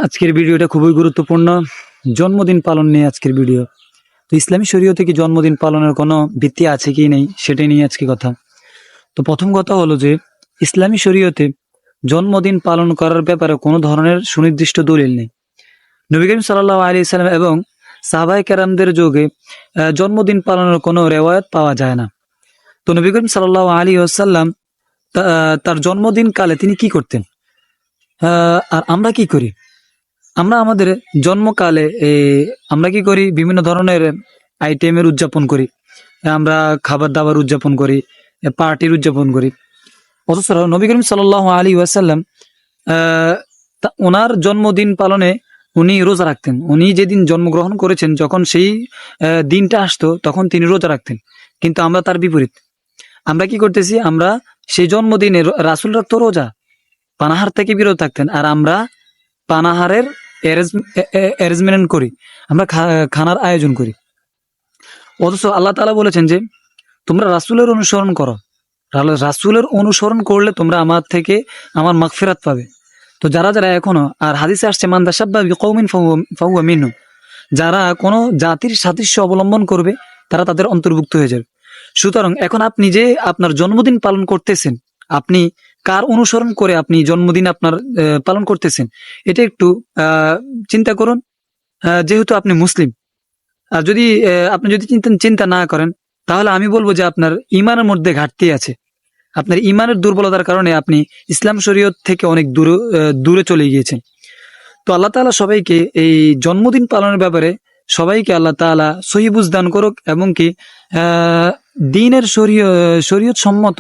আজকের ভিডিওটা খুবই গুরুত্বপূর্ণ। জন্মদিন পালন নিয়ে আজকের ভিডিও। তো ইসলামী শরীয়তে কি জন্মদিন পালনের কোনো ভিত্তি আছে কি নেই সেটাই নিয়ে আজকে কথা। তো প্রথম কথা হলো যে ইসলামী শরীয়তে জন্মদিন পালন করার ব্যাপারে কোনো ধরনের সুনির্দিষ্ট দলিল নেই। নবী করিম সাল্লাল্লাহু আলাইহি সাল্লাম এবং সাহাবায়ে কেরামদের যুগে জন্মদিন পালনের কোনো রেওয়ায়ত পাওয়া যায় না। তো নবী করিম সাল্লাল্লাহু আলাইহি ওয়াসাল্লাম তার জন্মদিন কালে তিনি কি করতেন, আর আমরা কি করি? আমরা আমাদের জন্মকালে আমরা কি করি? বিভিন্ন ধরনের আইটেমের উদযাপন করি, আমরা খাবার দাবার উদযাপন করি, পার্টির উদযাপন করি। অথচ নবী করিম সাল্লাল্লাহু আলাইহি ওয়াসাল্লাম ওনার জন্মদিন পালনে উনি রোজা রাখতেন। উনি যেদিন জন্মগ্রহণ করেছেন, যখন সেই দিনটা আসতো তখন তিনি রোজা রাখতেন। কিন্তু আমরা তার বিপরীত। আমরা কি করতেছি? আমরা সেই জন্মদিনে রাসূল রাখতো রোজা, পানাহার থেকে বিরত থাকতেন, আর আমরা পানাহারের অ্যারেঞ্জমেন্ট করি, আমরা খানার আয়োজন করি। অথচ আল্লাহ তাআলা বলেছেন যে তোমরা রাসূলের অনুসরণ করো, রাসূলের অনুসরণ করলে তোমরা আমার থেকে আমার মাগফিরাত পাবে। তো যারা যারা এখনো, আর হাদিসে আসছে মান তাশাব্বাহা বিকওমিন ফাহুয়া মিনহুম, যারা কোনো জাতির সাদৃশ্য অবলম্বন করবে তারা তাদের অন্তর্ভুক্ত হয়ে যাবে। সুতরাং এখন আপনি যে আপনার জন্মদিন পালন করতেছেন, আপনি কার অনুসরণ করে আপনি জন্মদিন আপনার পালন করতেছেন, এটা একটু চিন্তা করুন। যেহেতু আপনি মুসলিম, আর যদি আপনি যদি চিন্তা না করেন, তাহলে আমি বলবো যে আপনার ইমানের মধ্যে ঘাটতি আছে। আপনার ইমানের দুর্বলতার কারণে আপনি ইসলাম শরীয়ত থেকে অনেক দূরে চলে গিয়েছেন। তো আল্লাহ তাআলা সবাইকে এই জন্মদিন পালনের ব্যাপারে সবাইকে আল্লাহ তাআলা সহি বুঝ দান করুক, এবং কি দ্বীনের শরীয়ত সম্মত